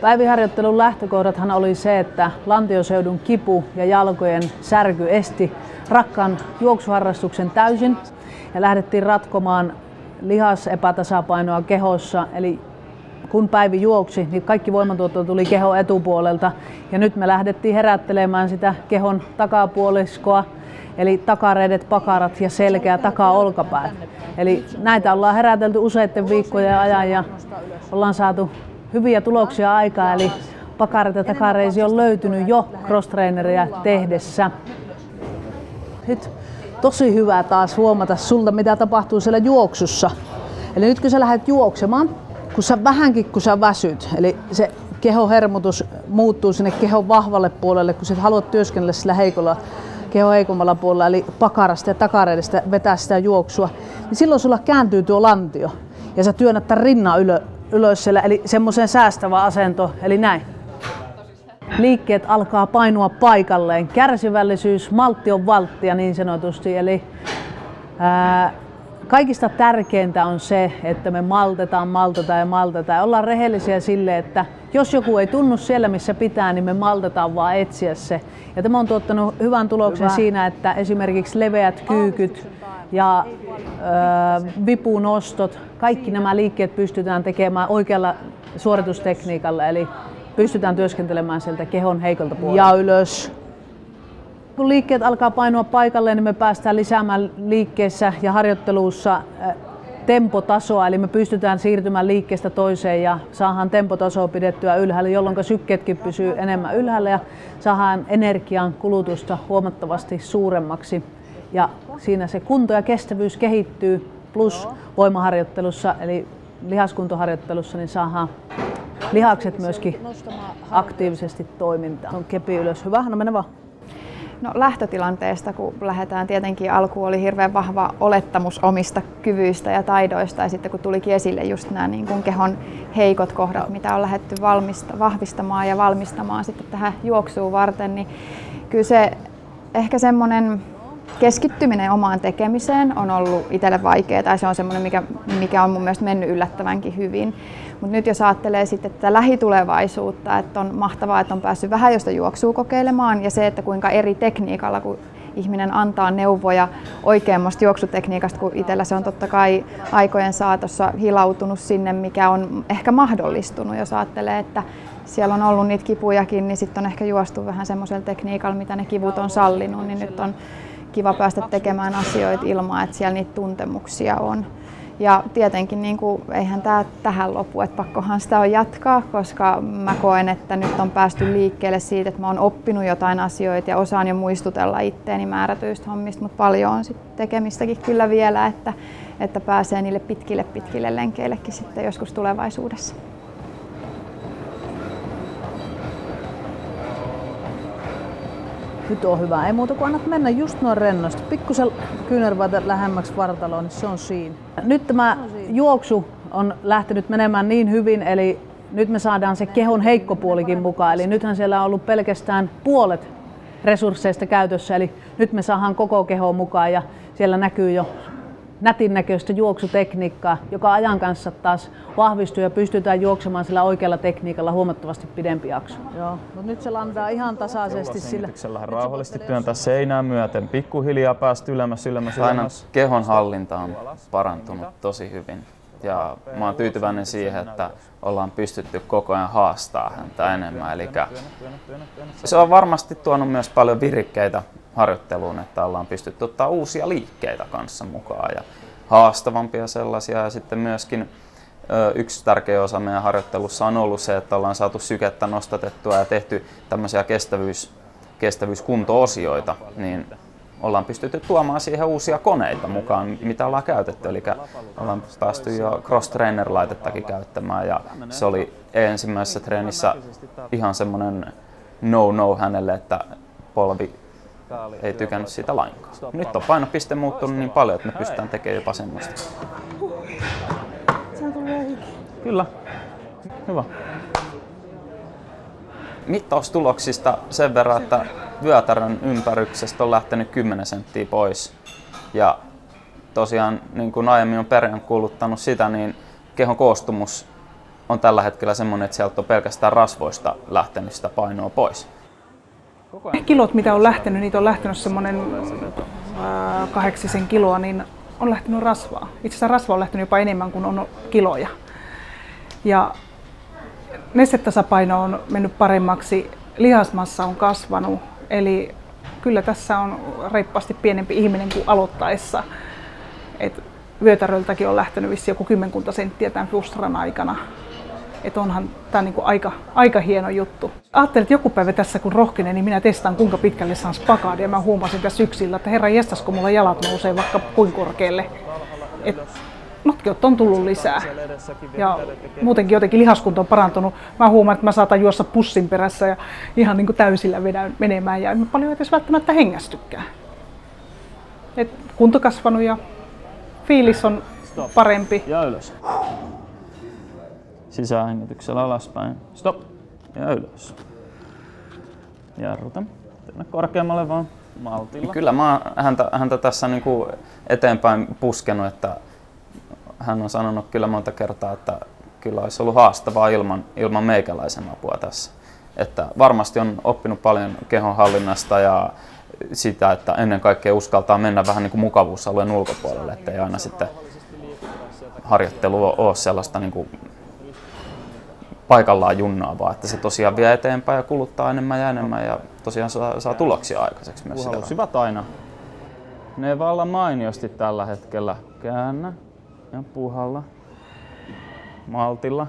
Päiviharjoittelun lähtökohdathan oli se, että lantioseudun kipu ja jalkojen särky esti rakkaan juoksuharrastuksen täysin ja lähdettiin ratkomaan lihasepätasapainoa kehossa. Eli kun Päivi juoksi, niin kaikki voimantuotto tuli kehon etupuolelta ja nyt me lähdettiin herättelemään sitä kehon takapuoliskoa, eli takareidet, pakarat ja selkä ja taka-olkapäät. Eli näitä ollaan herätelty useiden viikkojen ajan ja ollaan saatu hyviä tuloksia aikaa, eli pakarat ja takareisi on löytynyt jo cross-traineria tehdessä. Nyt tosi hyvä taas huomata sulta, mitä tapahtuu siellä juoksussa. Eli nyt kun sä lähdet juoksemaan, kun sä väsyt, eli se kehonhermotus muuttuu sinne kehon vahvalle puolelle, kun sä haluat työskennellä sillä kehon heikommalla puolella, eli pakarasta ja takareidesta vetää sitä juoksua, niin silloin sulla kääntyy tuo lantio ja sä työnnät tämän rinnan ylös siellä, eli semmoiseen säästävä asento, eli näin. Liikkeet alkaa painua paikalleen. Kärsivällisyys, maltti on valttia niin sanotusti, eli kaikista tärkeintä on se, että me maltetaan. Ollaan rehellisiä sille, että jos joku ei tunnu siellä, missä pitää, niin me maltetaan vaan etsiä se. Ja tämä on tuottanut hyvän tuloksen siinä, että esimerkiksi leveät kyykyt ja vipunostot, kaikki nämä liikkeet pystytään tekemään oikealla suoritustekniikalla, eli pystytään työskentelemään sieltä kehon heikolta puolelta. Ja ylös. Kun liikkeet alkaa painua paikalleen, niin me päästään lisäämään liikkeessä ja harjoittelussa tempotasoa, eli me pystytään siirtymään liikkeestä toiseen ja saadaan tempotasoa pidettyä ylhäällä, jolloin sykkeetkin pysyy enemmän ylhäällä ja saadaan energian kulutusta huomattavasti suuremmaksi. Ja siinä se kunto ja kestävyys kehittyy, plus voimaharjoittelussa eli lihaskuntoharjoittelussa niin saadaan lihakset myöskin aktiivisesti toimintaan. On kepi ylös. Hyvä, no mene vaan. No lähtötilanteesta, kun lähdetään, tietenkin alku oli hirveän vahva olettamus omista kyvyistä ja taidoista ja sitten kun tulikin esille just nämä niin kuin kehon heikot kohdat, mitä on lähdetty vahvistamaan ja valmistamaan sitten tähän juoksuun varten, niin kyllä se ehkä semmoinen keskittyminen omaan tekemiseen on ollut itselle vaikeaa ja se on semmoinen, mikä on mun mielestä mennyt yllättävänkin hyvin. Mutta nyt jos ajattelee sitten tätä lähitulevaisuutta, että on mahtavaa, että on päässyt vähän josta juoksua kokeilemaan ja se, että kuinka eri tekniikalla, kun ihminen antaa neuvoja oikeammasta juoksutekniikasta, kun itsellä se on totta kai aikojen saatossa hilautunut sinne, mikä on ehkä mahdollistunut, jos ajattelee, että siellä on ollut niitä kipujakin, niin sitten on ehkä juostu vähän semmoisella tekniikalla, mitä ne kivut on sallinut, niin nyt on kiva päästä tekemään asioita ilman, että siellä niitä tuntemuksia on. Ja tietenkin niin kuin, eihän tämä tähän lopu, että pakkohan sitä on jatkaa, koska mä koen, että nyt on päästy liikkeelle siitä, että mä oon oppinut jotain asioita ja osaan jo muistutella itteeni määrätyistä hommista, mutta paljon on sitten tekemistäkin kyllä vielä, että pääsee niille pitkille lenkeillekin sitten joskus tulevaisuudessa. Nyt on hyvä. Ei muuta kuin annat mennä just noin rennosti. Pikkusen kyynärvarta lähemmäksi vartaloa, niin se on siinä. Nyt tämä juoksu on lähtenyt menemään niin hyvin, eli nyt me saadaan se kehon heikko puolikin mukaan. Eli nythän siellä on ollut pelkästään puolet resursseista käytössä, eli nyt me saadaan koko keho mukaan ja siellä näkyy jo nätin näköistä juoksutekniikkaa, joka ajan kanssa taas vahvistuu ja pystytään juoksemaan sillä oikealla tekniikalla huomattavasti pidempi jakso. Joo, mutta nyt se landaa ihan tasaisesti sillä. Rauhallisesti työntää seinään myöten, pikkuhiljaa päästä ylemmäs. Aina kehon hallinta on parantunut tosi hyvin ja mä oon tyytyväinen siihen, että ollaan pystytty koko ajan haastaa häntä enemmän. Eli se on varmasti tuonut myös paljon virikkeitä harjoitteluun, että ollaan pystytty ottaa uusia liikkeitä kanssa mukaan ja haastavampia sellaisia. Ja sitten myöskin yksi tärkeä osa meidän harjoittelussa on ollut se, että ollaan saatu sykettä nostatettua ja tehty tämmöisiä kestävyyskunto-osioita, niin ollaan pystytty tuomaan siihen uusia koneita mukaan, mitä ollaan käytetty. Eli ollaan päästy jo cross-trainer-laitettakin käyttämään ja se oli ensimmäisessä treenissä ihan semmoinen no hänelle, että polvi ei tykännyt siitä lainkaan. Nyt on painopiste muuttunut niin paljon, että me pystytään tekemään jopa semmoista. Kyllä. Hyvä. Mittaustuloksista sen verran, että vyötärön ympäryksestä on lähtenyt 10 senttiä pois. Ja tosiaan, niin kuin aiemmin on peräänkuuluttanut sitä, niin kehon koostumus on tällä hetkellä semmoinen, että sieltä on pelkästään rasvoista lähtenyt sitä painoa pois. Kilot, mitä on lähtenyt, niitä on lähtenyt semmoinen 8 kiloa, niin on lähtenyt rasvaa. Itse asiassa rasva on lähtenyt jopa enemmän kuin on kiloja. Ja nestetasapaino on mennyt paremmaksi, lihasmassa on kasvanut, eli kyllä tässä on reippaasti pienempi ihminen kuin aloittaessa. Vyötäröltäkin on lähtenyt vissiin joku 10 senttiä tämän Flustran aikana. Onhan tämä niinku aika hieno juttu. Ajattelin, että joku päivä tässä kun rohkenen, niin minä testaan kuinka pitkälle saan spakaadia. Mä huomasin tässä syksillä, että herran jestas, kun mulla jalat nousee vaikka kuinka korkealle. Notkeutta on tullut lisää. Ja muutenkin jotenkin lihaskunto on parantunut. Mä huomaan, että mä saatan juossa pussin perässä ja ihan niin kuin täysillä vedän menemään. Ja en mä paljon edes välttämättä hengästykään. Kunto kasvanut ja fiilis on parempi. Ja ylös. Sisähengityksellä alaspäin. Stop. Ja ylös. Jarruta. Tänne korkeammalle vaan maltilla. Kyllä mä oon häntä tässä niinku eteenpäin puskenut, että hän on sanonut kyllä monta kertaa, että kyllä olisi ollut haastavaa ilman meikäläisen apua tässä. Että varmasti on oppinut paljon kehonhallinnasta ja sitä, että ennen kaikkea uskaltaa mennä vähän niin kuin mukavuusalueen ulkopuolelle, ettei aina sitten harjoittelu ole sellaista niin kuin paikallaan junnaavaa, että se tosiaan vie eteenpäin ja kuluttaa enemmän ja enemmän ja tosiaan saa tuloksia aikaiseksi myös sitä. Hyvät aina. Ne vallan mainiosti tällä hetkellä. Käännä ja puhalla. Maltilla.